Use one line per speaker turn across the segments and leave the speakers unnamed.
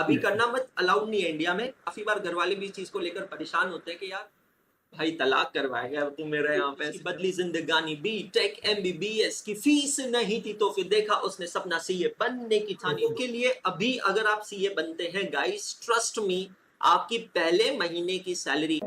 अभी
यस
करना मत, अलाउड नहीं है इंडिया में। काफी बार घर वाले भी इस चीज को लेकर परेशान होते हैं कि यार भाई तलाक करवाएगा तू मेरे यहाँ पे। बदली जिंदगानी बी टेक एमबीबीएस की फीस नहीं थी तो फिर देखा उसने सपना सीए बनने की ठानी के लिए। अभी अगर आप सीए बनते हैं गाइस, ट्रस्ट मी, आपकी पहले महीने की सैलरी।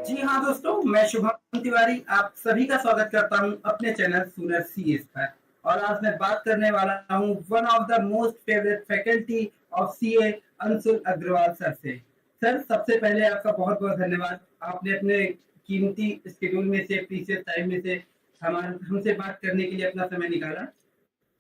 जी हाँ दोस्तों, मैं शुभम तिवारी आप सभी का स्वागत करता हूँ अपने चैनल सूरज सीएस पर। और आज मैं बात करने वाला हूँ one of the most favourite faculty of CA Anshul Agrawal sir से। सर, सबसे पहले आपका बहुत बहुत धन्यवाद, आपने अपने कीमती शेड्यूल में से, प्रीशियस टाइम में से हमसे बात करने के लिए अपना समय निकाला।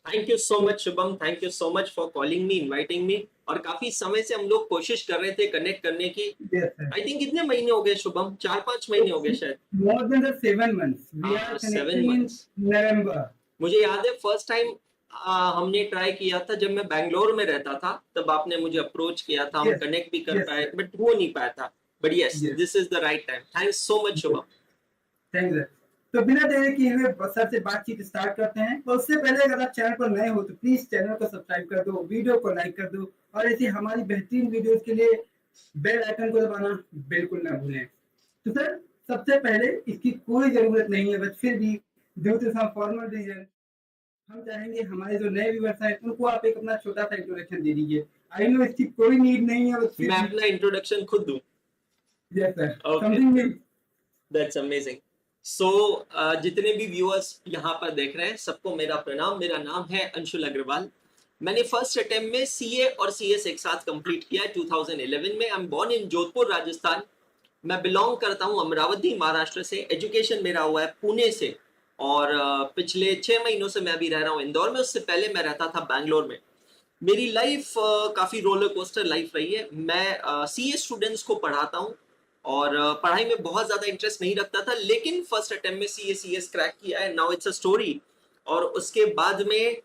Thank you so much Shubham, thank you so much for calling me, inviting me. और काफी समय से हम लोग कोशिश कर रहे थे कनेक्ट करने की।
Yes sir.
आई थिंक कितने महीने हो गए शुभम, 4-5 महीने हो गए शायद।
More than the 7 months we are
हाँ, 7 मंथ्स।
कनेक्टिंग इन नवंबर।
मुझे याद है फर्स्ट टाइम हमने ट्राई किया था जब मैं बैंगलोर में रहता था, तब आपने मुझे अप्रोच किया था, हम
यस
कनेक्ट भी कर
यस
पाए
सर।
बट हो नहीं पाया था। But yes,
yes
this is the right time. Thanks so much Shubham.
Thank you. तो बिना देरी किए हुए सर से बातचीत स्टार्ट करते हैं। तो उससे पहले अगर आप चैनल पर नए हो तो प्लीज चैनल को सब्सक्राइब कर दो, वीडियो को लाइक कर दो और ऐसी हमारी बेहतरीन वीडियोस के लिए बेल आइकन को दबाना बिल्कुल ना भूलें। तो सर, सबसे पहले इसकी कोई जरूरत नहीं है, बट फिर भी due to some formal reason हम चाहेंगे हमारे जो नए व्यूअर्स हैं उनको आप एक अपना छोटा सा इंट्रोडक्शन दे दीजिए। आई नो इसकी कोई नीड नहीं है, बट फिर
मैं
भी।
अपना इंट्रोडक्शन खुद दूं?
Yes sir,
okay,
something new.
That's amazing. सो जितने भी व्यूअर्स यहाँ पर देख रहे हैं सबको मेरा प्रणाम। मेरा नाम है अंशुल अग्रवाल। मैंने फर्स्ट अटेम्प्ट में सीए और सीएस एक साथ कंप्लीट किया है 2011 में। I am born in Jodhpur Rajasthan. मैं बिलोंग करता हूँ अमरावती महाराष्ट्र से। एजुकेशन मेरा हुआ है पुणे से। और पिछले 6 महीनों से मैं अभी रह रहा हूँ इंदौर में। उससे पहले मैं रहता था बैंगलोर में। मेरी लाइफ काफ़ी रोलर कोस्टर लाइफ रही है। मैं सीए स्टूडेंट्स को पढ़ाता हूँ और पढ़ाई में बहुत ज़्यादा इंटरेस्ट नहीं रखता था, लेकिन फर्स्ट अटेम्प्ट में सीए सीएस क्रैक किया है। Now it's a story. और उसके बाद में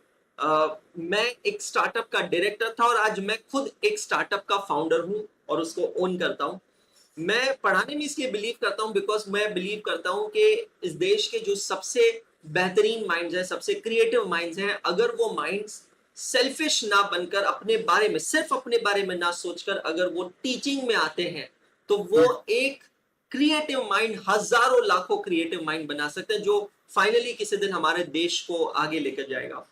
मैं एक स्टार्टअप का डायरेक्टर था और आज मैं खुद एक स्टार्टअप का फाउंडर हूँ और उसको ओन करता हूँ। मैं पढ़ाने में इसलिए बिलीव करता हूँ बिकॉज मैं बिलीव करता हूँ कि इस देश के जो सबसे बेहतरीन माइंड्स हैं, सबसे क्रिएटिव माइंड्स हैं, अगर वो माइंड्स सेल्फिश ना बनकर अपने बारे में, सिर्फ अपने बारे में ना सोचकर अगर वो टीचिंग में आते हैं तो वो एक क्रिएटिव माइंड, हजारों लाखों क्रिएटिव माइंड बना सकते हैं जो फाइनली किसी दिन हमारे देश को आगे लेकर जाएगा।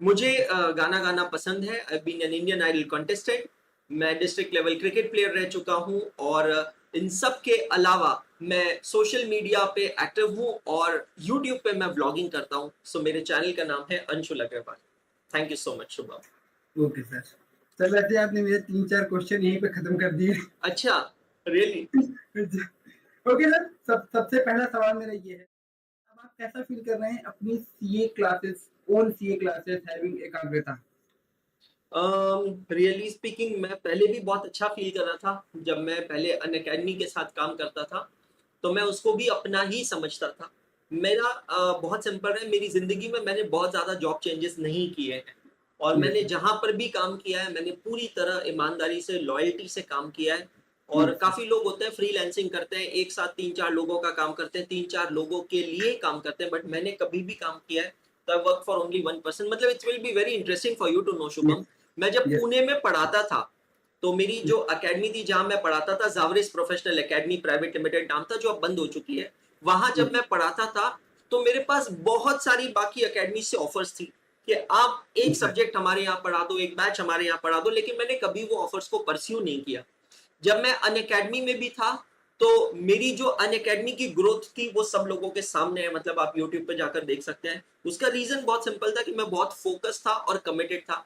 मुझे गाना गाना पसंद है। I been an Indian Idol contestant. मैं डिस्ट्रिक्ट लेवल क्रिकेट प्लेयर रह चुका हूँ और इन सब के अलावा मैं सोशल मीडिया पे एक्टिव हूँ और यूट्यूब पे मैं व्लॉगिंग करता हूँ। सो मेरे चैनल का नाम है Anshul Agrawal. Thank you so much Shubham.
Okay sir. Sir, वैसे आपने मेरे 3-4 क्वेश्चन यहीं पे खत्म कर दिए।
अच्छा, रियली?
ओके सर, सबसे पहला सवाल मेरा ये है, अब आप कैसा फील कर रहे हैं अपनी CA classes, own CA classes having एकाग्रता?
रियली स्पीकिंग मैं पहले भी बहुत अच्छा फील कर रहा था। जब मैं पहले अनअकैडमी के साथ काम करता था तो मैं उसको भी अपना ही समझता था। मेरा बहुत सिंपल है, मेरी जिंदगी में मैंने बहुत ज्यादा जॉब चेंजेस नहीं किए हैं और
यस
मैंने
सर।
जहां पर भी काम किया है मैंने पूरी तरह ईमानदारी से, लॉयल्टी से काम किया है। और
यस सर।
काफी लोग होते हैं फ्रीलांसिंग करते हैं, एक साथ 3-4 लोगों का काम करते हैं, 3-4 लोगों के लिए काम करते हैं, बट मैंने कभी भी काम किया है तो I work for only 1 person. मतलब it's will be very interesting for you to know Shubham.
Yes
मैं जब
यस
पुणे में पढ़ाता था तो मेरी जो अकेडमी थी जहां मैं पढ़ाता था, जावरिस प्रोफेशनल एकेडमी प्राइवेट लिमिटेड नाम था, जो अब बंद हो चुकी है। वहां जब मैं पढ़ाता था तो मेरे पास बहुत सारी बाकी अकेडमी से ऑफर्स थी कि आप एक
सर।
सब्जेक्ट हमारे यहाँ पढ़ा दो, एक बैच हमारे यहाँ पढ़ा दो, लेकिन मैंने कभी वो ऑफर्स को परस्यू नहीं किया। जब मैं अन अकेडमी में भी था तो मेरी जो अन अकेडमी की ग्रोथ थी वो सब लोगों के सामने है। मतलब आप यूट्यूब पे जाकर देख सकते हैं। उसका रीजन बहुत सिंपल था कि मैं बहुत फोकस था और कमिटेड था।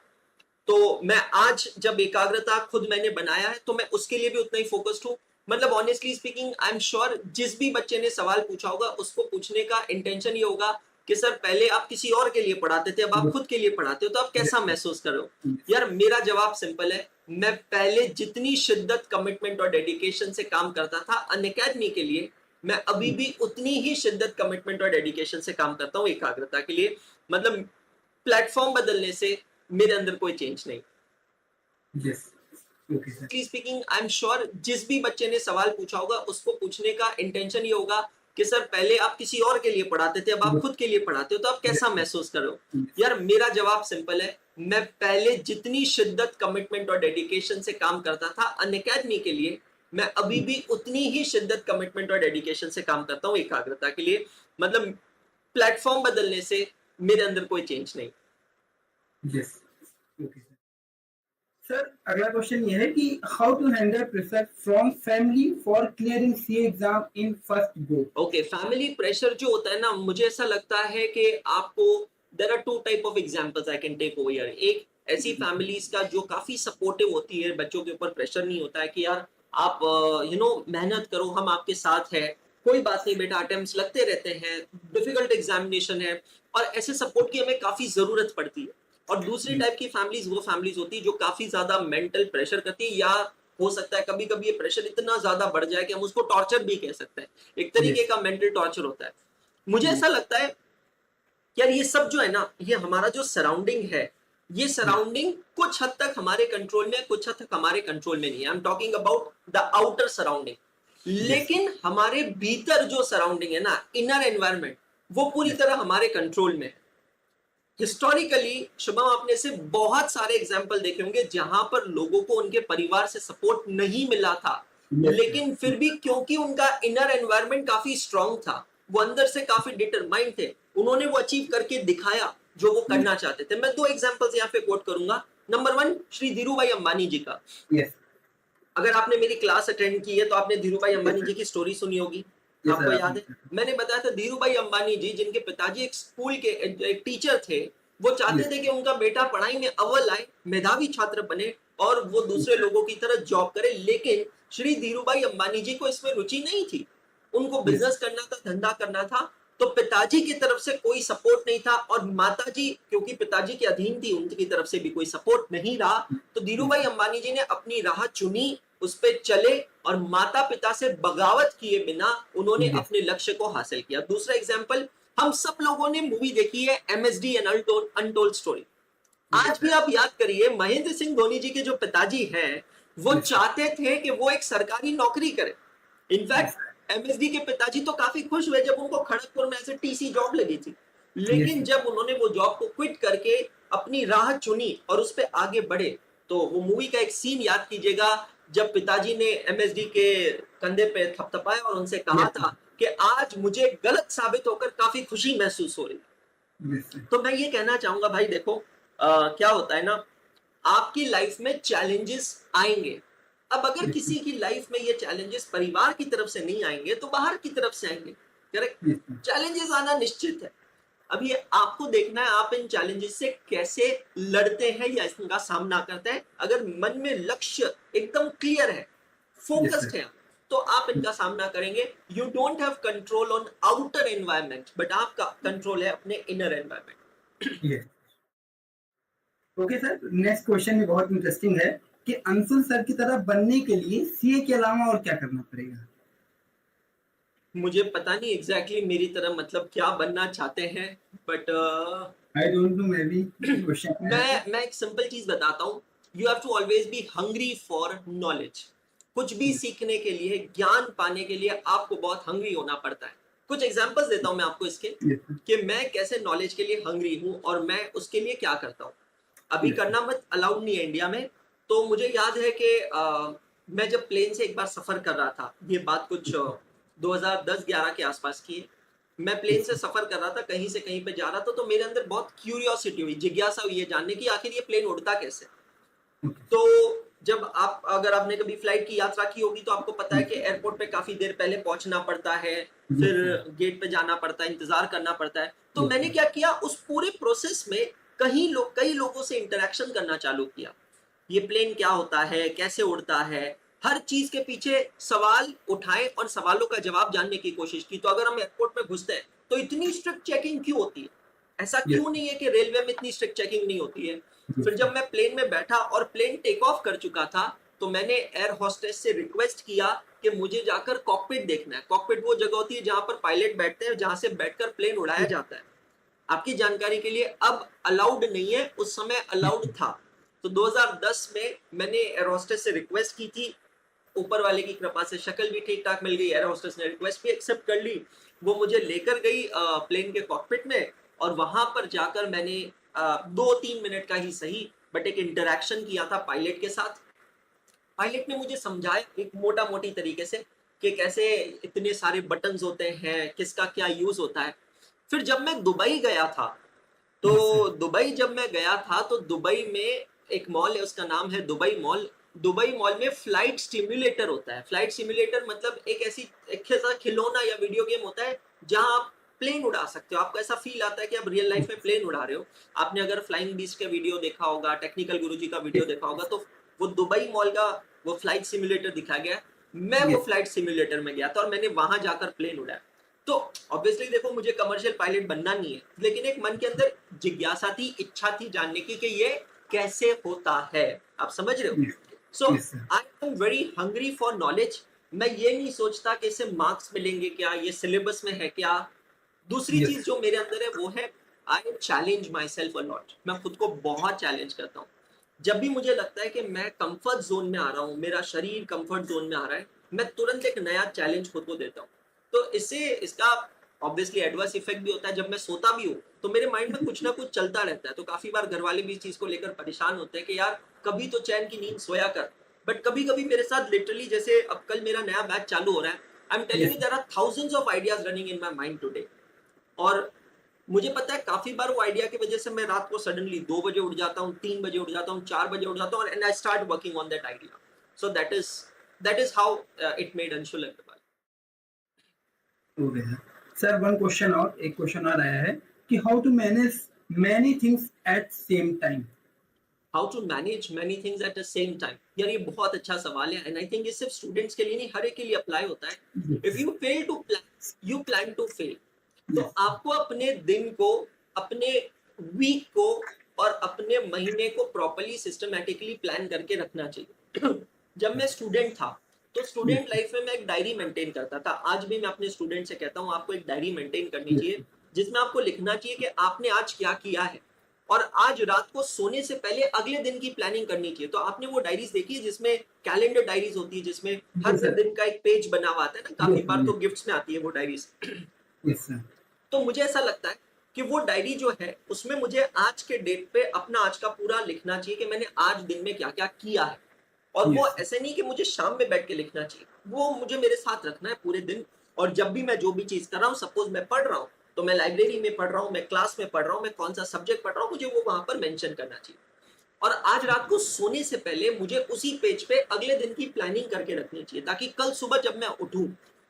तो मैं आज जब एकाग्रता खुद मैंने बनाया है तो मैं उसके लिए भी उतना ही फोकस्ड हूँ। मतलब honestly speaking I am sure जिस भी बच्चे ने सवाल पूछा होगा उसको पूछने का इंटेंशन ये होगा कि सर पहले आप किसी और के लिए पढ़ाते थे, अब आप खुद के लिए पढ़ाते हो, तो आप कैसा महसूस कर रहे हो? यार मेरा जवाब सिंपल है। मैं पहले जितनी शिद्दत, कमिटमेंट और डेडिकेशन से काम करता था अन अकेडमी के लिए, मैं अभी भी उतनी ही शिद्दत, कमिटमेंट और डेडिकेशन से काम करता हूँ एकाग्रता के लिए। मतलब प्लेटफॉर्म बदलने से मेरे अंदर कोई चेंज नहीं।
Yes. Okay sir.
Speaking I am sure जिस भी बच्चे ने सवाल पूछा होगा उसको पूछने का इंटेंशन ये होगा कि सर पहले आप किसी और के लिए पढ़ाते थे, अब आप खुद के लिए पढ़ाते हो, तो आप कैसा महसूस कर रहे हो? यार मेरा जवाब सिंपल है, मैं पहले जितनी शिद्दत, कमिटमेंट और डेडिकेशन से काम करता था अनअकैडमी के लिए, मैं अभी भी उतनी ही शिद्दत, कमिटमेंट और डेडिकेशन से काम करता हूँ एकाग्रता के लिए। मतलब प्लेटफॉर्म बदलने से मेरे अंदर कोई चेंज नहीं।
Yes, okay sir. अगला क्वेश्चन ये है कि how to handle pressure from family for clearing CA exam in first go.
Okay, family pressure जो होता है ना, मुझे ऐसा लगता है कि आपको, there are two type of examples I can take over here. एक ऐसी फैमिलीज का जो काफी सपोर्टिव होती है, बच्चों के ऊपर प्रेशर नहीं होता है कि यार आप मेहनत करो, हम आपके साथ है, कोई बात नहीं बेटा, अटेम्प्ट्स लगते रहते हैं, डिफिकल्ट एग्जामिनेशन है, और ऐसे सपोर्ट की हमें काफी जरूरत पड़ती है। और दूसरी टाइप की फैमिलीज वो फैमिलीज होती है जो काफी ज्यादा मेंटल प्रेशर करती है, या हो सकता है कभी कभी ये प्रेशर इतना ज्यादा बढ़ जाए कि हम उसको टॉर्चर भी कह सकते हैं, एक तरीके का मेंटल टॉर्चर होता है। मुझे ऐसा लगता है यार ये सब जो है ना, ये हमारा जो सराउंडिंग है, ये सराउंडिंग कुछ हद तक हमारे कंट्रोल में है, कुछ हद तक हमारे कंट्रोल में नहीं है। I am talking about the outer surrounding. लेकिन हमारे भीतर जो सराउंडिंग है ना, इनर एनवायरनमेंट, वो पूरी तरह हमारे कंट्रोल में है। हिस्टोरिकली शुभम, आपने से बहुत सारे एग्जाम्पल देखे होंगे जहां पर लोगों को उनके परिवार से सपोर्ट नहीं मिला था, लेकिन फिर भी क्योंकि उनका इनर एनवायरनमेंट काफी स्ट्रांग था, वो अंदर से काफी डिटरमाइंड थे, उन्होंने वो अचीव करके दिखाया जो वो करना चाहते थे। मैं दो एग्जांपल्स यहाँ पे कोट करूंगा। नंबर वन, श्री धीरूभाई अंबानी जी का। अगर आपने मेरी क्लास अटेंड की है तो आपने धीरूभाई अंबानी जी की स्टोरी सुनी होगी। आपको याद है मैंने बताया था धीरूभाई अंबानी जी, जिनके पिताजी एक स्कूल के एक टीचर थे, वो चाहते थे कि उनका बेटा पढ़ाई में अव्वल आए, मेधावी छात्र बने और वो दूसरे लोगों की तरह जॉब करे। लेकिन श्री धीरूभाई अंबानी जी को इसमें रुचि नहीं थी, उनको बिजनेस करना था, धंधा करना था। तो पिताजी की तरफ से कोई सपोर्ट नहीं था, और माताजी क्योंकि पिताजी के अधीन थी, उनकी तरफ से भी कोई सपोर्ट नहीं रहा। तो धीरूभाई अंबानी जी ने अपनी राह चुनी, उस पे चले, और माता पिता से बगावत किए बिना उन्होंने अपने लक्ष्य को हासिल किया। दूसरा एग्जाम्पल, हम सब लोगों ने मूवी देखी है MSD एन अनटोल्ड स्टोरी। आज भी आप याद करिए, महेंद्र सिंह धोनी जी के जो पिताजी हैं, वो चाहते थे कि वो एक सरकारी नौकरी करे। इनफैक्ट MSD के पिताजी तो काफी खुश हुए जब उनको खड़गपुर में ऐसे TC जॉब लगी थी। लेकिन जब उन्होंने वो जॉब को क्विट करके अपनी राह चुनी और उस पर आगे बढ़े, तो वो मूवी का एक सीन याद कीजिएगा, जब पिताजी ने MSD के कंधे पे थपथपाया और उनसे कहा था कि आज मुझे गलत साबित होकर काफी खुशी महसूस हो रही है। तो मैं ये कहना चाहूंगा भाई, देखो क्या होता है ना, आपकी लाइफ में चैलेंजेस आएंगे। अब अगर किसी की लाइफ में ये चैलेंजेस परिवार की तरफ से नहीं आएंगे तो बाहर की तरफ से आएंगे, करेक्ट? चैलेंजेस आना निश्चित है। अब ये आपको देखना है आप इन चैलेंजेस से कैसे लड़ते हैं या इनका सामना करते हैं। अगर मन में लक्ष्य एकदम क्लियर है, फोकस्ड है, तो आप इनका सामना करेंगे। You don't have control on outer environment, but आपका कंट्रोल है अपने inner environment.
Okay sir, next question भी बहुत इंटरेस्टिंग है कि अंशुल सर की तरह बनने के लिए सीए के अलावा और क्या करना पड़ेगा?
मुझे पता नहीं एग्जैक्टली मेरी तरह मतलब क्या बनना चाहते हैं, but
I don't know, maybe question
मैं एक सिंपल चीज बताता हूँ। You have to always be hungry for knowledge. कुछ भी सीखने के लिए, ज्ञान पाने के लिए आपको बहुत हंग्री होना पड़ता है। कुछ एग्जांपल्स देता हूँ मैं आपको इसके, कि मैं कैसे नॉलेज के लिए हंग्री हूँ और मैं उसके लिए क्या करता हूँ। अभी करना मत अलाउड नहीं है इंडिया में। तो मुझे याद है कि मैं जब प्लेन से एक बार सफर कर रहा था, ये बात कुछ 2010-11 के आसपास की है। मैं प्लेन से सफर कर रहा था, कहीं से कहीं पे जा रहा था, तो मेरे अंदर बहुत क्यूरियोसिटी हुई, जिज्ञासा हुई है जानने की आखिर ये प्लेन उड़ता कैसे। तो जब अगर आपने कभी फ्लाइट की यात्रा की होगी तो आपको पता है कि एयरपोर्ट पे काफी देर पहले पहुंचना पड़ता है, फिर गेट पे जाना पड़ता है, इंतजार करना पड़ता है। तो मैंने क्या किया, उस पूरे प्रोसेस में कई लोगों से इंटरेक्शन करना चालू किया। ये प्लेन क्या होता है, कैसे उड़ता है, हर चीज के पीछे सवाल उठाए और सवालों का जवाब जानने की कोशिश की। तो अगर हम एयरपोर्ट में घुसते हैं तो इतनी स्ट्रिक्ट चेकिंग क्यों होती है? ऐसा क्यों नहीं है कि रेलवे में इतनी स्ट्रिक्ट चेकिंग नहीं होती है? फिर जब मैं प्लेन में बैठा और प्लेन टेक ऑफ कर चुका था, तो मैंने एयर होस्टेस से रिक्वेस्ट किया कि मुझे जाकर कॉकपिट देखना है। कॉकपिट वो जगह होती है जहां पर पायलट बैठते हैं, जहां से बैठकर प्लेन उड़ाया जाता है। आपकी जानकारी के लिए, अब अलाउड नहीं है, उस समय अलाउड था। तो 2010 में मैंने एयर होस्टेस से रिक्वेस्ट की थी ऊपर वाले की कृपा से शक्ल भी ठीक ठाक मिल गई, एयर होस्टेस ने रिक्वेस्ट भी एक्सेप्ट कर ली, वो मुझे लेकर गई प्लेन के कॉकपिट में, और वहां पर जाकर मैंने 2-3 मिनट का ही सही बट एक इंटरेक्शन किया था पायलट के साथ। पायलट ने मुझे समझाया एक मोटा मोटी तरीके से कि कैसे इतने सारे बटन्स होते हैं, किसका क्या यूज होता है। फिर जब मैं दुबई गया था, तो दुबई जब मैं गया था तो दुबई में एक मॉल है, उसका नाम है दुबई मॉल। दुबई मॉल में फ्लाइट स्टिम्युलेटर होता है। फ्लाइट स्टिम्युलेटर मतलब एक ऐसा खिलौना या वीडियो गेम होता है जहां आप प्लेन उड़ा सकते हो। आपको ऐसा फील आता है कि आप रियल लाइफ में प्लेन उड़ा रहे हो। आपने अगर फ्लाइंग बीस्ट का वीडियो देखा होगा, टेक्निकल गुरुजी का वीडियो देखा होगा, तो वो दुबई मॉल का वो फ्लाइट सिमुलेटर दिखा गया। मैं वो फ्लाइट सिमुलेटर में गया था और मैंने वहां जाकर प्लेन उड़ाया। तो ऑब्वियसली देखो, मुझे कमर्शियल पायलट बनना नहीं है, लेकिन एक मन के अंदर जिज्ञासा थी, इच्छा थी जानने की कि ये कैसे होता है। आप समझ रहे हो? So I am very hungry for knowledge. मैं ये नहीं सोचता कि इससे मार्क्स मिलेंगे क्या, ये सिलेबस में है क्या। दूसरी चीज जो मेरे अंदर है वो है I challenge my self a lot. मैं खुद को बहुत चैलेंज करता हूँ। जब भी मुझे लगता है कि मैं कंफर्ट जोन में आ रहा हूँ, मेरा शरीर कंफर्ट जोन में आ रहा है, मैं तुरंत एक नया चैलेंज खुद को देता हूँ। तो इसका ऑब्वियसली एडवर्स इफेक्ट भी होता है। जब मैं सोता भी हूँ तो मेरे माइंड में कुछ ना कुछ चलता रहता है। तो काफी बार घर वाले भी इस चीज को लेकर परेशान होते हैं कि यार कभी तो चैन की नींद सोया कर। बट कभी कभी मेरे साथ लिटरली, जैसे अब कल मेरा नया बैच चालू हो रहा है, I am telling you there are thousands of ideas running in my mind today. और मुझे पता है काफी बार वो आइडिया की वजह से मैं रात को सडनली 2 बजे उठ जाता हूँ, 3 बजे उठ जाता हूँ, 4 बजे उठ जाता हूँ, and I start working on that idea. So that is how it made Anshul Agrawal.
हो गया सर। वन क्वेश्चन और, एक क्वेश्चन और आया है कि how to manage many things at same time.
How to manage many things at the same time. यार ये बहुत अच्छा सवाल है, एंड आई थिंक ये सिर्फ स्टूडेंट्स के लिए नहीं, हर एक के लिए अप्लाई होता है। If you fail to plan, you plan to fail. तो आपको अपने दिन को, अपने वीक को और अपने महीने को प्रॉपर्ली सिस्टमैटिकली प्लान करके रखना चाहिए। जब मैं स्टूडेंट था तो स्टूडेंट लाइफ में मैं एक डायरी मेंटेन करता था। आज भी मैं अपने स्टूडेंट से कहता हूँ आपको एक डायरी मेंटेन करनी चाहिए, जिसमें आपको लिखना चाहिए कि आपने आज क्या किया है, और आज रात को सोने से पहले अगले दिन की प्लानिंग करनी चाहिए। तो आपने वो डायरीज देखी है जिसमें कैलेंडर डायरीज होती है, जिसमें हर दिन का एक पेज बना हुआ आता है ना, काफी बार तो गिफ्ट्स में आती है वो डायरीज। तो मुझे ऐसा लगता है कि वो डायरी जो है उसमें मुझे आज के डेट पे अपना आज का पूरा लिखना चाहिए कि मैंने आज दिन में क्या क्या किया है। और वो ऐसे नहीं कि मुझे शाम में बैठ के लिखना चाहिए, वो मुझे मेरे साथ रखना है पूरे दिन। और जब भी मैं जो भी चीज कर रहा हूँ, सपोज मैं पढ़ रहा हूँ तो मैं लाइब्रेरी में पढ़ रहा हूँ, मैं क्लास में पढ़ रहा हूँ, मैं कौन सा सब्जेक्ट पढ़ रहा हूँ, मुझे वो वहां पर मेंशन करना चाहिए। और आज रात को सोने से पहले मुझे उसी पेज पे अगले दिन की प्लानिंग करके रखनी चाहिए, ताकि कल सुबह जब मैं उठूं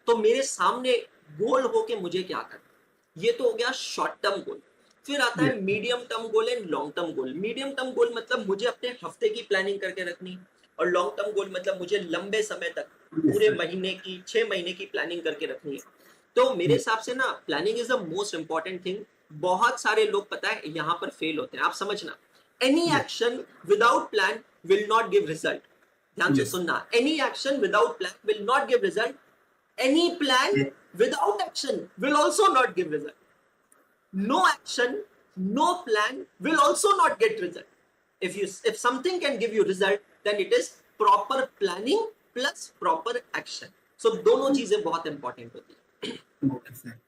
तो मेरे सामने गोल हो के मुझे क्या करना। ये तो हो गया शॉर्ट टर्म गोल। फिर आता है medium term goal and long term goal. Medium term goal मतलब मुझे अपने हफ्ते की प्लानिंग करके रखनी, और लॉन्ग टर्म गोल मतलब मुझे लंबे समय तक, पूरे महीने की, 6 महीने की प्लानिंग करके रखनी है। तो मेरे हिसाब से ना planning is the most important thing. बहुत सारे लोग पता है यहाँ पर फेल होते हैं। आप समझना, any action without plan will not give result. ध्यान से सुनना, any action without plan will not give result, any plan without action will also not give result. No action, no plan will also not get result. If something can give you result, then it is proper planning plus proper action. So दोनों चीजें बहुत important होती है।
Okay sir.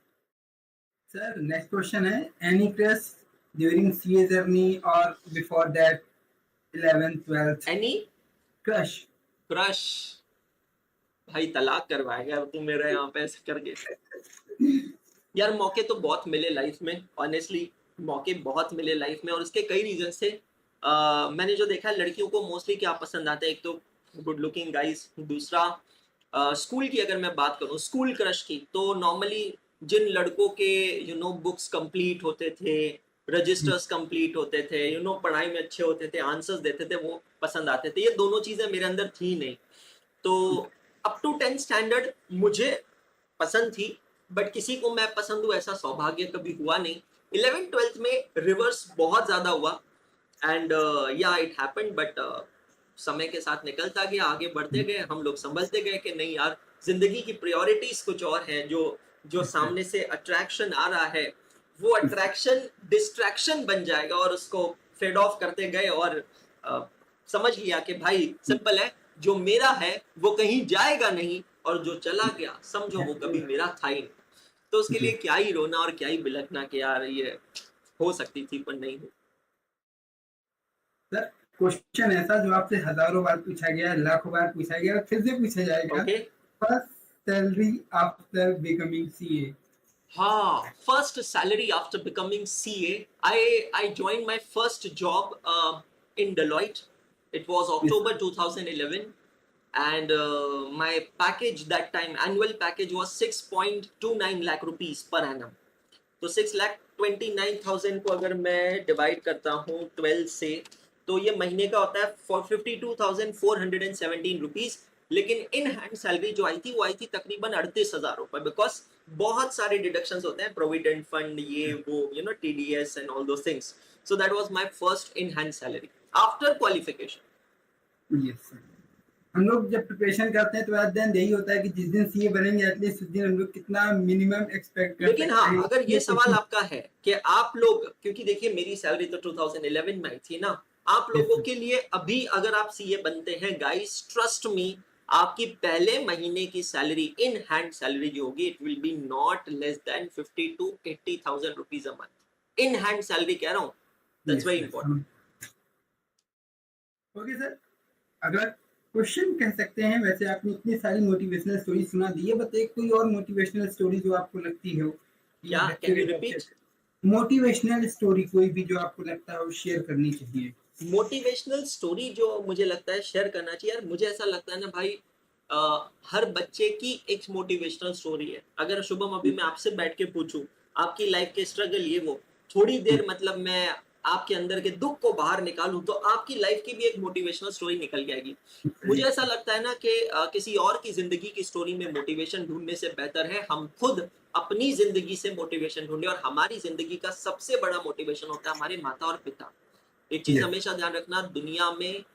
Sir next question है, any crush during CA journey और before that 11th 12th?
Any
crush?
Crush? भाई तलाक करवाएगा तू मेरे यहाँ पे ऐसे करके। यार मौके तो बहुत मिले लाइफ में, ऑनेस्टली मौके बहुत मिले लाइफ में, और इसके कई रीजन थे। मैंने जो देखा है लड़कियों को मोस्टली क्या पसंद आता है, एक तो गुड लुकिंग गाइज, दूसरा स्कूल की अगर मैं बात करूँ, स्कूल क्रश की, तो नॉर्मली जिन लड़कों के बुक्स कंप्लीट होते थे, रजिस्टर्स कंप्लीट होते थे, पढ़ाई में अच्छे होते थे, आंसर्स देते थे, वो पसंद आते थे। ये दोनों चीजें मेरे अंदर थी नहीं। तो अप टू 10th स्टैंडर्ड मुझे पसंद थी, बट किसी को मैं पसंद हूँ ऐसा सौभाग्य कभी हुआ नहीं। 11th 12th में रिवर्स बहुत ज्यादा हुआ, एंड या इट हैपेंड, बट समय के साथ निकलता गया, आगे बढ़ते गए, हम लोग समझते गए कि नहीं यार, जिंदगी की प्रायोरिटीज कुछ और हैं। जो सामने से अट्रैक्शन आ रहा है, वो अट्रैक्शन डिस्ट्रैक्शन बन जाएगा, और उसको फेड ऑफ करते गए, और समझ लिया कि भाई सिंपल है, जो मेरा है वो कहीं जाएगा नहीं, और जो चला गया समझो वो कभी मेरा था ही नहीं। तो उसके लिए क्या ही रोना और क्या ही बिलखना कि यार ये हो सकती थी पर नहीं हुई।
सर क्वेश्चन ऐसा जो आपसे हजारों बार पूछा गया, लाखों बार पूछा गया, फिर से पूछा जाएगा।
Okay.
First salary after becoming CA.
हाँ, first salary after becoming CA. I joined my first job in Deloitte. It was October 2011, and my package that time, annual package was 6.29 lakh rupees per annum. तो 6,29,000 को अगर मैं divide करता हूँ 12 से, तो ये महीने का होता है 52,417 रुपीज। लेकिन इन हैंड सैलरी जो आई थी वो आई थी तकरीबन 38,000 रुपए, बिकॉज बहुत सारे डिडक्शंस होते हैं, प्रोविडेंट फंड, ये वो, TDS and all those things. So that was my first in hand salary after qualification.
Yes sir. हम लोग जब प्रिपरेशन करते हैं तो एट द एंड यही होता है कि जिस दिन सीए बनेंगे एटलीस्ट उस दिन हम लोग कितना मिनिमम एक्सपेक्ट कर
लेकिन
सकते
हाँ,
हैं।
अगर ये सवाल आपका है कि आप लोग, क्योंकि देखिए मेरी सैलरी तो 2011 में आई थी ना, आप लोगों के लिए अभी अगर आप सीए बनते हैं गाइस, ट्रस्ट मी, आपकी पहले महीने की सैलरी, इन हैंड सैलरी जो होगी, it will be not less than 50 to 80,000 rupees a month. In hand salary कह रहा हूँ, that's very important.
Okay sir, अगर क्वेश्चन कह सकते हैं, वैसे आपने इतनी सारी मोटिवेशनल स्टोरी सुना दी है, बताइए कोई और मोटिवेशनल स्टोरी जो आपको लगती हो
क्या, can you repeat?
Motivational story कोई भी जो आपको लगता है वो शेयर करनी चाहिए।
मोटिवेशनल स्टोरी जो मुझे लगता है शेयर करना चाहिए यार, मुझे ऐसा लगता है ना भाई, हर बच्चे की एक मोटिवेशनल स्टोरी है। अगर शुभम अभी मैं आपसे बैठ के पूछूं आपकी लाइफ के स्ट्रगल ये वो, थोड़ी देर मतलब मैं आपके अंदर के दुख को बाहर निकालूं, तो आपकी लाइफ की भी एक मोटिवेशनल स्टोरी निकल जाएगी। मुझे ऐसा लगता है ना कि किसी और की जिंदगी की स्टोरी में मोटिवेशन ढूंढने से बेहतर है हम खुद अपनी जिंदगी से मोटिवेशन ढूंढे। और हमारी जिंदगी का सबसे बड़ा मोटिवेशन होता है हमारे माता और पिता। एक चीज हमेशा ध्यान रखना, दुनिया में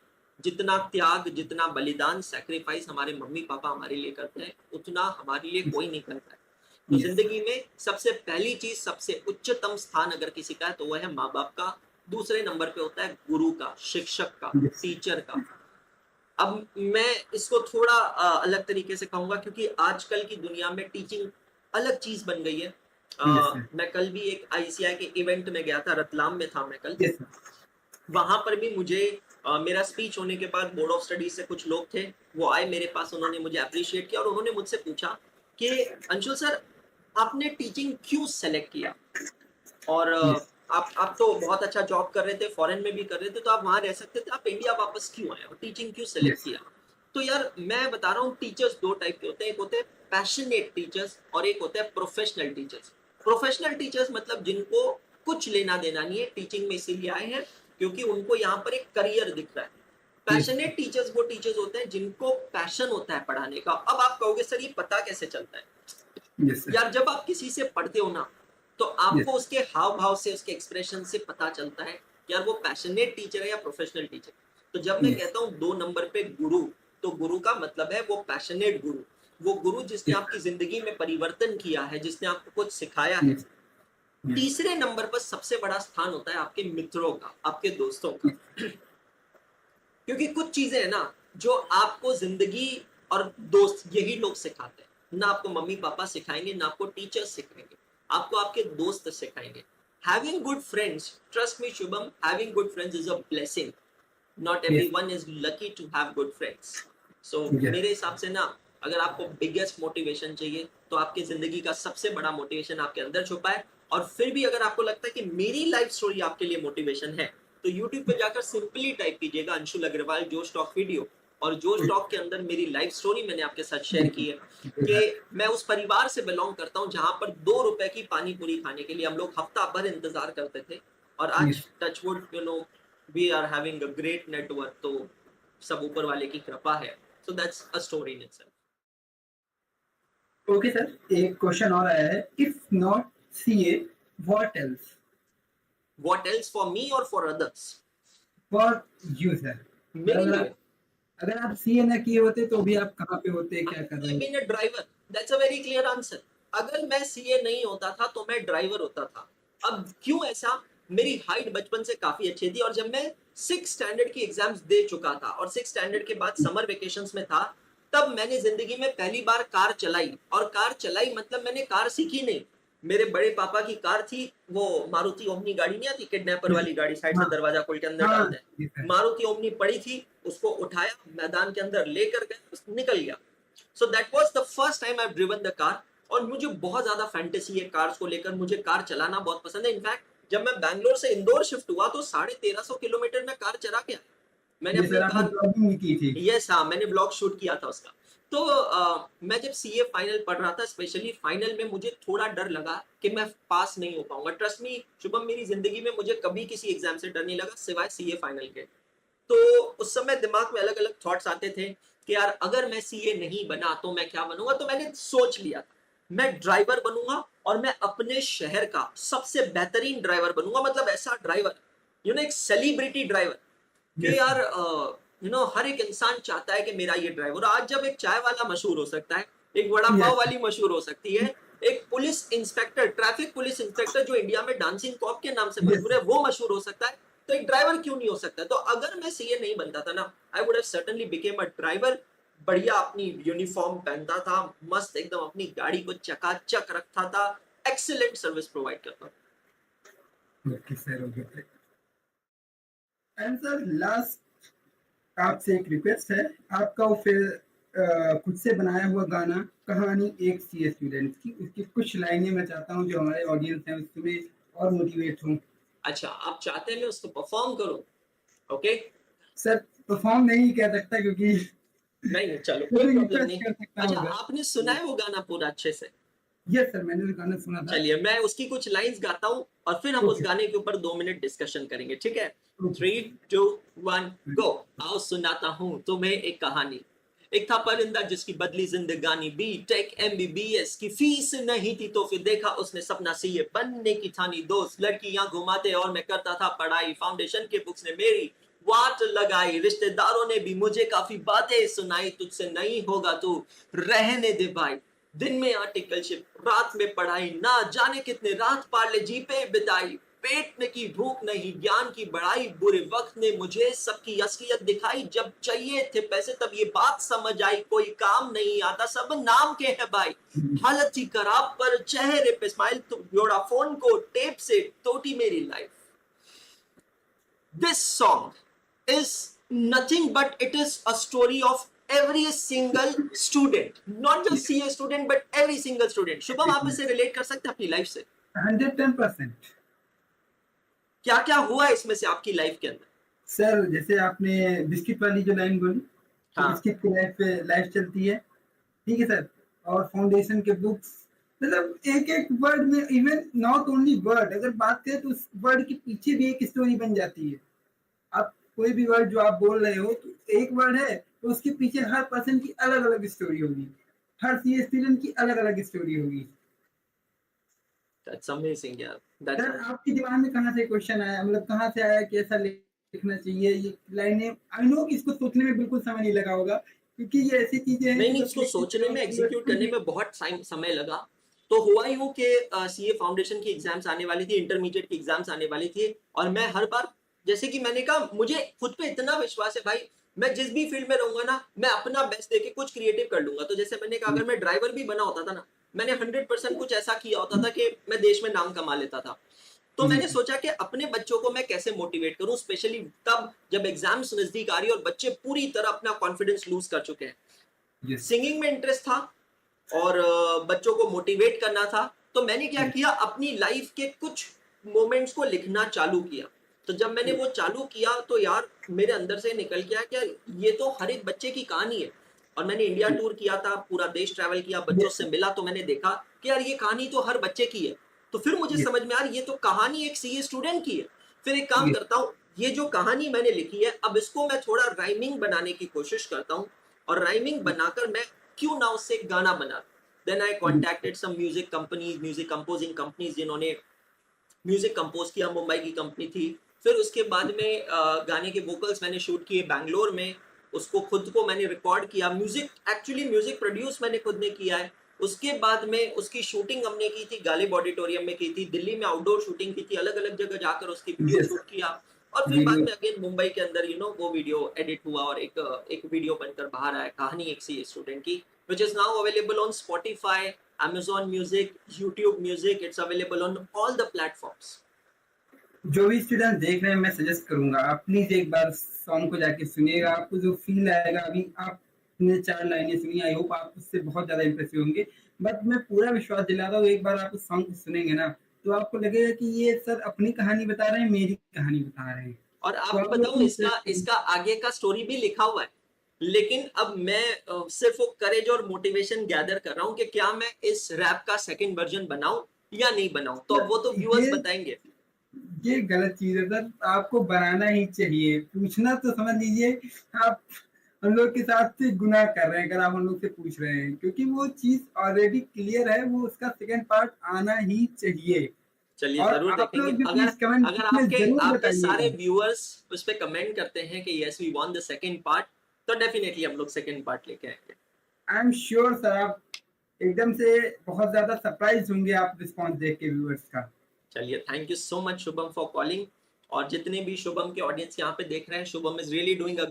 जितना त्याग, जितना बलिदान, सैक्रिफाइस हमारे मम्मी पापा हमारे लिए करते हैं, उतना हमारे लिए कोई नहीं करता है। तो जिंदगी में सबसे पहली चीज, सबसे उच्चतम स्थान अगर किसी का है तो वह है माँ बाप का। दूसरे नंबर पे होता है गुरु का, शिक्षक का, टीचर का। अब मैं इसको थोड़ा अलग तरीके से कहूंगा, क्योंकि आजकल की दुनिया में टीचिंग अलग चीज बन गई है। मैं कल भी एक आईसीआई के इवेंट में गया था, रतलाम में था मैं कल। वहां पर भी मुझे मेरा स्पीच होने के बाद बोर्ड ऑफ स्टडीज से कुछ लोग थे, वो आए मेरे पास, उन्होंने मुझे अप्रिशिएट किया और उन्होंने मुझसे पूछा कि अंशुल सर आपने टीचिंग क्यों सेलेक्ट किया, और आप तो बहुत अच्छा जॉब कर रहे थे, फॉरेन में भी कर रहे थे, तो आप वहां रह सकते थे, आप इंडिया वापस क्यों आए और टीचिंग क्यों सेलेक्ट किया? तो यार मैं बता रहा हूँ, टीचर्स दो टाइप के होते हैं, एक होते हैं पैशनेट टीचर्स और एक होते हैं प्रोफेशनल टीचर्स। प्रोफेशनल टीचर्स मतलब जिनको कुछ लेना देना नहीं है, टीचिंग में इसीलिए आए हैं क्योंकि उनको यहाँ पर एक करियर दिख रहा है। पैशनेट टीचर्स वो टीचर्स होते हैं जिनको पैशन होता है पढ़ाने का। अब आप कहोगे सर ये पता कैसे चलता है? यार जब आप किसी से पढ़ते हो ना, तो आपको उसके हाव भाव से, उसके एक्सप्रेशन से पता चलता है यार वो पैशनेट टीचर है या प्रोफेशनल टीचर। तो जब मैं कहता हूँ 2 नंबर पे गुरु, तो गुरु का मतलब है वो पैशनेट गुरु, वो गुरु जिसने आपकी जिंदगी में परिवर्तन किया है, जिसने आपको कुछ सिखाया है। तीसरे नंबर पर सबसे बड़ा स्थान होता है आपके मित्रों का, आपके दोस्तों का। क्योंकि कुछ चीजें है ना जो आपको जिंदगी और दोस्त यही लोग सिखाते हैं। ना आपको मम्मी पापा सिखाएंगे, ना आपको टीचर्स सिखाएंगे, आपको आपके दोस्त सिखाएंगे। Having good friends, trust me Shubham, having good friends is a blessing. Not everyone is lucky to have good friends. सो मेरे हिसाब से ना, अगर आपको बिगेस्ट मोटिवेशन चाहिए तो आपकी जिंदगी का सबसे बड़ा मोटिवेशन आपके अंदर छुपा है। और फिर भी अगर आपको लगता है कि मेरी लाइफ स्टोरी आपके लिए मोटिवेशन है, तो YouTube पे जाकर सिंपली टाइप कीजिएगा अंशुल अग्रवाल जोश टॉक वीडियो, और जोश टॉक के अंदर मेरी लाइफ स्टोरी मैंने आपके साथ शेयर की है कि मैं उस परिवार से बिलोंग करता हूं जहां पर 2 रुपए की पानी पूरी खाने के लिए हम लोग हफ्ता भर इंतजार करते थे, और आज touchwood we are having a great network. तो सब ऊपर वाले की कृपा है। So that's a story in itself.
Okay sir, एक क्वेश्चन और आया है, if not CA what else?
What else for me और for others?
For you sir.
मेरे लिए
अगर आप सीए ना किए होते तो भी आप कहाँ पे होते, क्या कर रहे
हैं? Driver. That's a very clear answer. अगर मैं सीए नहीं होता था तो मैं ड्राइवर होता था। अब क्यों ऐसा? मेरी हाइट बचपन से काफी अच्छी थी, और जब मैं सिक्स स्टैंडर्ड की एग्जाम्स दे चुका था और सिक्स स्टैंडर्ड के बाद समर वेकेशंस में था, तब मैंने जिंदगी में पहली बार कार चलाई। और कार चलाई मतलब मैंने कार सीखी नहीं, मेरे बड़े पापा की कार थी, वो मारुति ओमनी गाड़ी नहीं आती किडनैपर वाली गाड़ी, साइड से
हाँ
दरवाजा खोल के अंदर
हाँ
डालते हैं,
ठीक है।
मारुति ओमनी पड़ी थी, उसको उठाया, मैदान के अंदर लेकर गए, निकल गया। So that was the first time I have driven the car. और मुझे बहुत ज्यादा फैंटेसी है कार्स को लेकर, मुझे कार चलाना बहुत पसंद है। इनफैक्ट जब मैं बैंगलोर से इंदौर शिफ्ट हुआ तो 1350 किलोमीटर में कार चला गया। मैंने
ये
अपनी
सर आपने
कार,
ब्लॉगिंग भी की थी।
यस हाँ, मैंने ब्लॉग शूट किया था उसका। तो मैं जब सीए फाइनल पढ़ रहा था, स्पेशली फाइनल में मुझे थोड़ा डर लगा कि मैं पास नहीं हो पाऊंगा। ट्रस्ट मी शुभम, मेरी जिंदगी में मुझे कभी किसी एग्जाम से डर नहीं लगा सिवाय सीए फाइनल के। तो उस समय दिमाग में अलग अलग थॉट्स आते थे कि यार अगर मैं सीए नहीं बना तो मैं क्या बनूंगा। तो मैंने सोच लिया था मैं ड्राइवर बनूंगा और मैं अपने शहर का सबसे बेहतरीन ड्राइवर बनूंगा। मतलब ऐसा ड्राइवर, एक सेलिब्रिटी ड्राइवर कि
यस
यार हर एक इंसान चाहता है कि मेरा ये ड्राइवर। आज जब एक चाय वाला मशहूर हो सकता है, एक वड़ा पाव
यस
वाली मशहूर हो सकती है, एक police inspector, traffic police inspector जो इंडिया में डांसिंग कॉप के नाम से
यस
मशहूर है, वो मशहूर हो सकता है, तो एक ड्राइवर क्यों नहीं हो सकता। तो अगर मैं सीए नहीं बनता था ना, I would have certainly became a driver. बढ़िया अपनी यूनिफॉर्म पहनता था, मस्त एकदम अपनी गाड़ी को चकाचक रखता था, एक्सीलेंट सर्विस प्रोवाइड करता था।
Okay sir okay. And sir last आपसे एक रिक्वेस्ट है, आपका वो फिर खुद से बनाया हुआ गाना कहानी एक सीए स्टूडेंट की, उसकी कुछ लाइनें मैं चाहता हूँ जो हमारे ऑडियंस है उसमें और मोटिवेट हों।
अच्छा, आप चाहते हैं मैं उसको परफॉर्म करूं? ओके,
सर परफॉर्म नहीं कह सकता क्योंकि
नहीं चलो
वो
कोई प्रॉब्लम
रिक्वेस्ट
नहीं।
कर सकता
अच्छा,
हूँ सर।
आपने सुना है वो गाना पूरा अच्छे से?
यस सर मैंने वो गाना सुना था।
चलिए मैं उसकी कुछ लाइंस गाता हूँ और फिर हम उस
ओके
गाने के ऊपर 2 मिनट डिस्कशन करेंगे, ठीक है?
ओके
3, 2, 1 गो। आओ सुनाता हूँ तुम्हें एक कहानी। एक था परिंदा जिसकी बदली जिंदगानी, बीटेक एमबीबीएस की फीस नहीं थी तो फिर देखा उसने सपना सीए बनने की ठानी। दोस्त लड़कियां घुमाते और मैं करता था पढ़ाई, फाउंडेशन के बुक्स ने मेरी वाट लगाई, रिश्तेदारों ने भी मुझे काफी बातें सुनाई, तुझसे नहीं होगा तू रहने दे भाई। दिन में आर्टिकलशिप, रात में पढ़ाई, ना जाने कितने रात पार्ले जी पे बिताई। पेट में की भूख नहीं ज्ञान की बढ़ाई, बुरे वक्त ने मुझे सबकी असलियत दिखाई। जब चाहिए थे पैसे तब ये बात समझ आई, कोई काम नहीं आता सब नाम के है भाई। हालत थी खराब पर चेहरे पे स्माइल, तो जोड़ा फोन को टेप से टूटी मेरी life. This song is nothing but it is a story of every single student, not just CA student but every single student. Shubham, आप इसे रिलेट कर सकते हैं अपनी लाइफ से?
110%।
क्या क्या हुआ इसमें से आपकी लाइफ के अंदर?
सर जैसे आपने बिस्किट वाली जो लाइन बोली, तो
हाँ,
बिस्किट की लाइफ पे लाइफ चलती है, ठीक है सर। और फाउंडेशन के बुक्स, मतलब एक एक वर्ड में, इवन नॉट ओनली वर्ड, अगर बात करें तो उस वर्ड के पीछे भी एक स्टोरी बन जाती है। आप कोई भी वर्ड जो आप बोल रहे हो, तो एक वर्ड है तो उसके पीछे हर पर्सन की अलग अलग स्टोरी होगी, हर सीए स्टूडेंट की अलग अलग स्टोरी होगी।
that's amazing यार, that's
सर
amazing.
आपके दिमाग में कहाँ से क्वेश्चन आया, मतलब कहाँ से आया कि ऐसा लिखना चाहिए ये लाइनें? आई नो कि इसको सोचने में बिल्कुल समय नहीं लगा होगा, क्योंकि ये ऐसी चीजें हैं
नहीं
कि
नहीं,
बस
इसको
लिखते
सोचने में, एग्जीक्यूट करने
जाओ।
में बहुत समय लगा। तो हुआ यूं कि सीए फाउंडेशन की एग्जाम्स आने वाली थी, इंटरमीडिएट की एग्जाम्स आने वाली थी, और मैं हर बार, जैसे कि मैंने कहा, मुझे खुद पे इतना विश्वास है भाई, मैं जिस भी फील्ड में रहूंगा ना, मैं अपना बेस्ट देके कुछ क्रिएटिव कर लूंगा। तो जैसे मैंने कहा, अगर मैं ड्राइवर भी बना होता था ना, मैंने 100% कुछ ऐसा किया होता था कि मैं देश में नाम कमा लेता था। तो मैंने सोचा कि अपने बच्चों को मैं कैसे मोटिवेट करूं, स्पेशली तब जब एग्जाम्स नजदीक आ रही है और बच्चे पूरी तरह अपना कॉन्फिडेंस लूज कर चुके हैं। सिंगिंग में इंटरेस्ट था और बच्चों को मोटिवेट करना था। तो मैंने क्या किया, अपनी लाइफ के कुछ मोमेंट्स को लिखना चालू किया। तो जब मैंने वो चालू किया तो यार मेरे अंदर से निकल गया कि ये तो हर एक बच्चे की कहानी है। और मैंने इंडिया टूर किया था, पूरा देश ट्रैवल किया, बच्चों से मिला, तो मैंने देखा कि यार ये कहानी तो हर बच्चे की है। तो फिर मुझे समझ में आ रहा, ये तो कहानी एक सीए स्टूडेंट की है। फिर एक काम करता हूँ, ये जो कहानी मैंने लिखी है, अब इसको मैं थोड़ा राइमिंग बनाने की कोशिश करता हूँ, और राइमिंग बनाकर मैं क्यों ना उससे एक गाना बना। Then I contacted some music companies, music composing companies, जिन्होंने म्यूजिक कंपोज किया। मुंबई की कंपनी थी। फिर उसके बाद में गाने के वोकल्स मैंने शूट किए बैंगलोर में, उसको खुद को मैंने रिकॉर्ड किया। म्यूजिक प्रोड्यूस मैंने खुद ने किया है। उसके बाद में उसकी शूटिंग हमने की थी, गालिब ऑडिटोरियम में की थी, दिल्ली में आउटडोर शूटिंग की थी, अलग अलग जगह जाकर उसकी वीडियो शूट किया। और फिर बाद
वीडियो
में अगेन मुंबई के अंदर वो वीडियो एडिट हुआ और एक वीडियो बनकर बाहर आया कहानी एक सी स्टूडेंट की, which is now available on Spotify, Amazon Music, YouTube Music. It's available on all the platforms.
जो भी स्टूडेंट देख रहे हैं मैं सजेस्ट करूंगा आप प्लीज एक बार सॉन्ग को जाके सुनिएगा, आपको जो फील आएगा, अभी आपने 4 लाइनें सुनी, आई होप आप उससे बहुत ज्यादा इंप्रेस होंगे, बट मैं पूरा विश्वास दिलाता हूँ एक बार आप उस सॉन्ग को सुनेंगे ना तो आपको लगेगा कि ये सर अपनी कहानी बता रहे हैं, मेरी कहानी बता रहे हैं।
और
तो
आपको
आप लोग
बताऊं इसका आगे का स्टोरी भी लिखा हुआ है, लेकिन अब मैं सिर्फ वो करेज और मोटिवेशन गैदर कर रहा हूँ कि क्या मैं इस रैप का सेकंड वर्जन बनाऊं या नहीं बनाऊं, तो अब वो तो व्यूअर्स बताएंगे।
ये गलत चीज है सर, आपको बनाना ही चाहिए, पूछना तो समझ लीजिए आप हम लोग के साथ से गुनाह कर रहे हैं अगर आप हम लोग से पूछ रहे हैं, क्योंकि वो चीज ऑलरेडी क्लियर है, वो उसका सेकंड पार्ट आना ही चाहिए।
चलिए
और
जरूर
आप
देखेंगे।
लोग भी
अगर
प्लीज कमेंट
अगर
में
आपके
जरूर
आपके सारे
बताइएगा।
व्यूअर्स उस पे कमेंट करते हैं कि yes we want the second part, तो डेफिनेटली हम लोग सेकंड पार्ट लेके आएंगे।
आई एम श्योर सर आप एकदम से बहुत ज्यादा सरप्राइज होंगे आप रिस्पॉन्स देख के व्यूअर्स का।
चलिए thank you so much Shubham for calling, और जितने भी शुभम के ऑडियंस यहाँ पे देख रहे हैं, Shubham is really doing a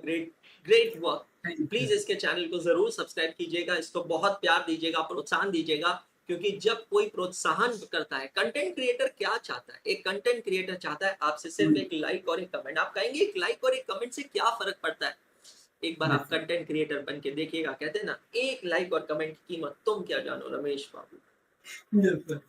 great work. Please इसके चैनल को जरूर सब्सक्राइब कीजिएगा, इसको बहुत प्यार दीजिएगा, प्रोत्साहन दीजिएगा, क्योंकि जब कोई प्रोत्साहन करता है, कंटेंट क्रिएटर क्या चाहता है, एक कंटेंट क्रिएटर चाहता है आपसे सिर्फ एक लाइक और एक कमेंट। आप कहेंगे एक लाइक और एक कमेंट से क्या फर्क पड़ता है, एक बार आप कंटेंट क्रिएटर बन के देखिएगा, कहते हैं ना एक लाइक और कमेंट की कीमत तुम क्या जानो Ramesh Babu.
Yes sir.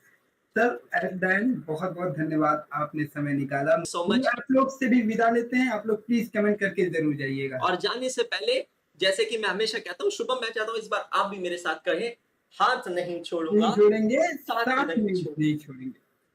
Sir at the end बहुत बहुत धन्यवाद, आपने समय निकाला।
So much.
आप लोग से भी विदा लेते हैं, आप लोग प्लीज कमेंट करके जरूर जाइएगा।
और जाने से पहले जैसे कि मैं हमेशा कहता हूँ शुभम, मैं चाहता हूँ इस बार आप भी मेरे साथ कहें, हाथ नहीं छोड़ूंगा,
नहीं छोड़ेंगे,
साथ
साथ
नहीं
नहीं छोड़ेंगे।